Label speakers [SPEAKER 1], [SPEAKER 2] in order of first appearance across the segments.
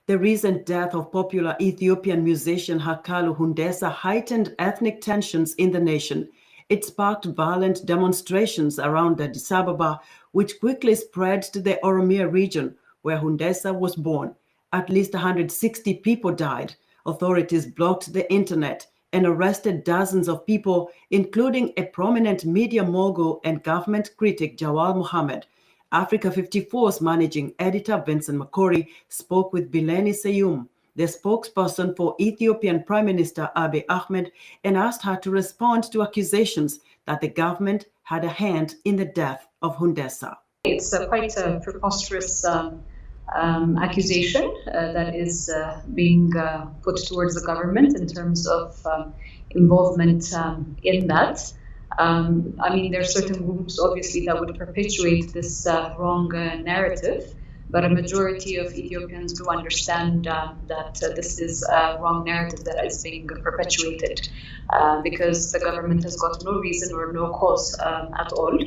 [SPEAKER 1] The recent death of popular Ethiopian musician Haacaaluu Hundeessa heightened ethnic tensions in the nation. It sparked violent demonstrations around Addis Ababa, which quickly spread to the Oromia region, where Hundeessa was born. At least 160 people died. Authorities blocked the internet and arrested dozens of people, including a prominent media mogul and government critic Jawar Mohammed. Africa 54's managing editor Vincent Makori spoke with Billene Seyoum, the spokesperson for Ethiopian Prime Minister Abiy Ahmed, and asked her to respond to accusations that the government had a hand in the death of Hundeessa.
[SPEAKER 2] It's quite a preposterous accusation that is being put towards the government in terms of involvement in that. There are certain groups, obviously, that would perpetuate this wrong narrative, but a majority of Ethiopians do understand that this is a wrong narrative that is being perpetuated because the government has got no reason or no cause at all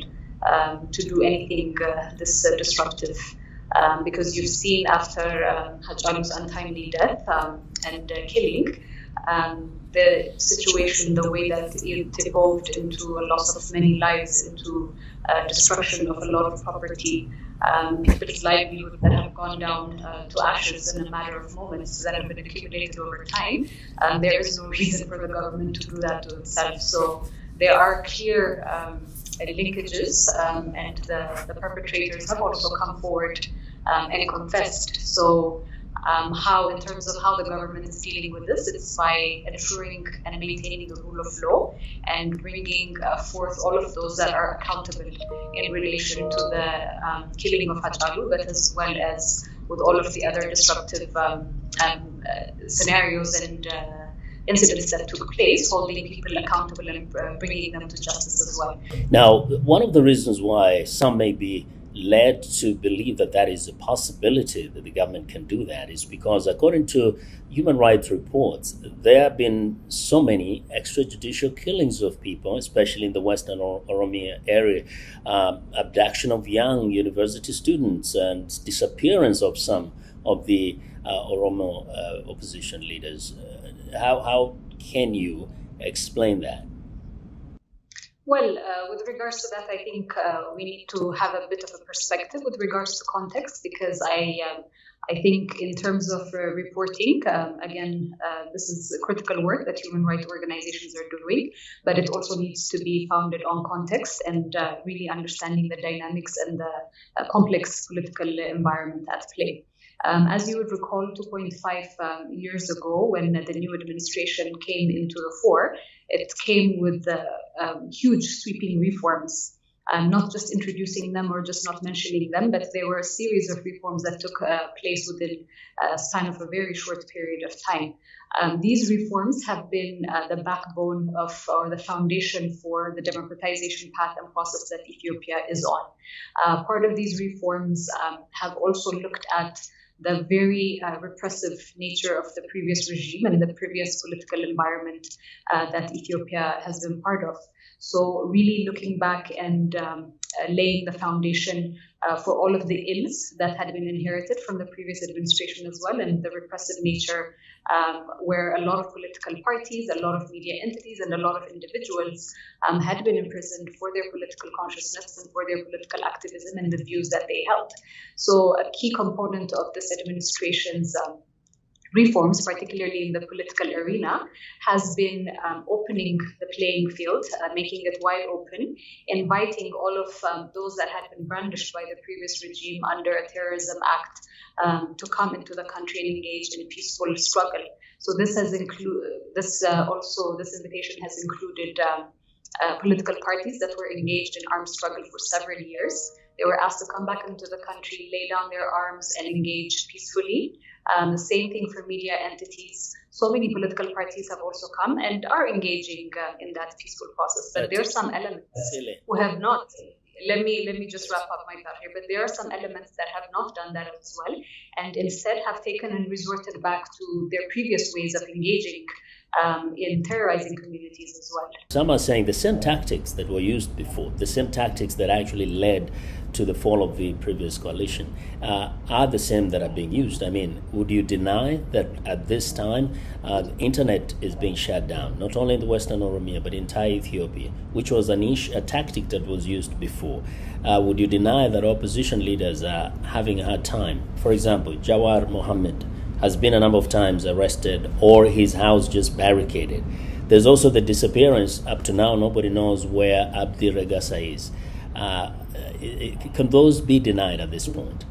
[SPEAKER 2] to do anything this disruptive. Because you've seen after Haacaaluu's untimely death and killing, the situation, the way that it evolved into a loss of many lives, into destruction of a lot of property, people's livelihoods that have gone down to ashes in a matter of moments that have been accumulated over time, there is no reason for the government to do that to itself. So there are clear linkages, and the perpetrators have also come forward and confessed. So how, in terms of how the government is dealing with this, it's by ensuring and maintaining the rule of law and bringing forth all of those that are accountable in relation to the killing of Haacaaluu, but as well as with all of the other disruptive scenarios and incidents that took place, holding people accountable and bringing them to justice as well.
[SPEAKER 3] Now, one of the reasons why some may be led to believe that that is a possibility that the government can do that is because, according to human rights reports, there have been so many extrajudicial killings of people, especially in the Western Oromia area, abduction of young university students and disappearance of some of the Oromo opposition leaders. How can you explain that?
[SPEAKER 2] Well, with regards to that, I think we need to have a bit of a perspective with regards to context, because I think in terms of reporting, again, this is critical work that human rights organizations are doing, but it also needs to be founded on context and really understanding the dynamics and the complex political environment at play. As you would recall, 2.5 years ago, when the new administration came into the fore, it came with huge sweeping reforms, not just introducing them or just not mentioning them, but there were a series of reforms that took place within a span of a very short period of time. These reforms have been the backbone of, or the foundation for, the democratization path and process that Ethiopia is on. Part of these reforms have also looked at the very repressive nature of the previous regime and the previous political environment that Ethiopia has been part of. So really looking back and laying the foundation for all of the ills that had been inherited from the previous administration as well, and the repressive nature where a lot of political parties, a lot of media entities, and a lot of individuals had been imprisoned for their political consciousness and for their political activism and the views that they held. So a key component of this administration's reforms, particularly in the political arena, has been opening the playing field, making it wide open, inviting all of those that had been brandished by the previous regime under a terrorism act to come into the country and engage in peaceful struggle. So this has this invitation has included political parties that were engaged in armed struggle for several years. They were asked to come back into the country, lay down their arms, and engage peacefully. The same thing for media entities. So many political parties have also come and are engaging in that peaceful process. But there are some elements who have not. Let me just wrap up my thought here. But there are some elements that have not done that as well, and instead have taken and resorted back to their previous ways of engaging in terrorizing communities as well.
[SPEAKER 3] Some are saying the same tactics that were used before, the same tactics that actually led to the fall of the previous coalition are the same that are being used. I mean, would you deny that at this time the internet is being shut down, not only in the Western Oromia, but entire Ethiopia, which was a tactic that was used before? Would you deny that opposition leaders are having a hard time? For example, Jawar Mohammed has been a number of times arrested or his house just barricaded. There's also the disappearance. Up to now, nobody knows where Abdi Regassa is. Can those be denied at this point?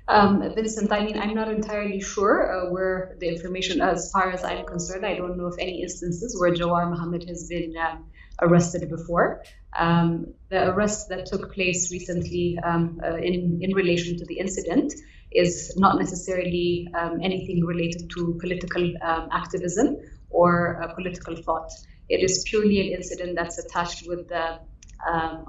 [SPEAKER 2] Vincent, I mean, I'm not entirely sure where the information, as far as I'm concerned, I don't know of any instances where Jawar Mohammed has been arrested before. The arrest that took place recently in relation to the incident is not necessarily anything related to political activism or political thought. It is purely an incident that's attached with the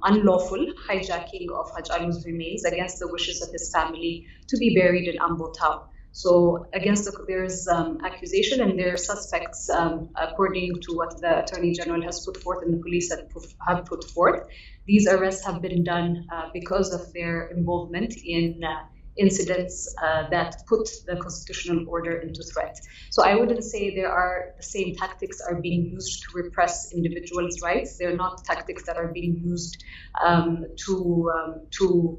[SPEAKER 2] unlawful hijacking of Haacaaluu's remains against the wishes of his family to be buried in Ambo town. So there's accusation and there are suspects, according to what the Attorney General has put forth and the police have put forth. These arrests have been done because of their involvement in incidents that put the constitutional order into threat. So I wouldn't say the same tactics are being used to repress individuals' rights. They're not tactics that are being used to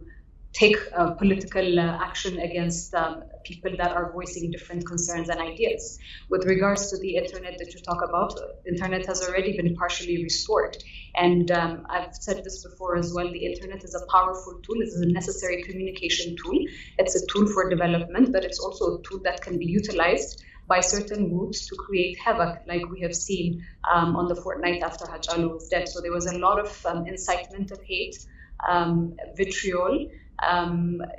[SPEAKER 2] take political action against people that are voicing different concerns and ideas. With regards to the internet that you talk about, internet has already been partially restored. And I've said this before as well, the internet is a powerful tool, it's a necessary communication tool. It's a tool for development, but it's also a tool that can be utilized by certain groups to create havoc, like we have seen on the fortnight after Haacaaluu was dead. So there was a lot of incitement of hate, vitriol,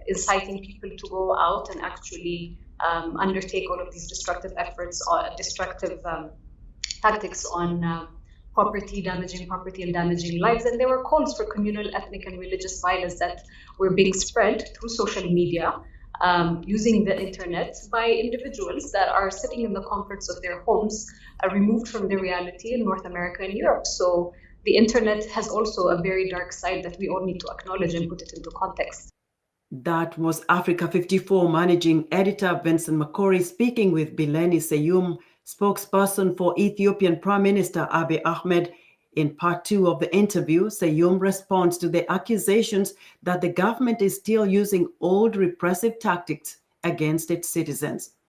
[SPEAKER 2] inciting people to go out and actually undertake all of these destructive efforts or destructive tactics on property and damaging lives. And there were calls for communal, ethnic, and religious violence that were being spread through social media using the internet by individuals that are sitting in the comforts of their homes, removed from their reality in North America and Europe. So the internet has also a very dark side that we all need to acknowledge and put it into context.
[SPEAKER 1] That was Africa 54 managing editor Vincent Makori speaking with Billene Seyoum, spokesperson for Ethiopian Prime Minister Abiy Ahmed. In part 2 of the interview, Seyoum responds to the accusations that the government is still using old repressive tactics against its citizens.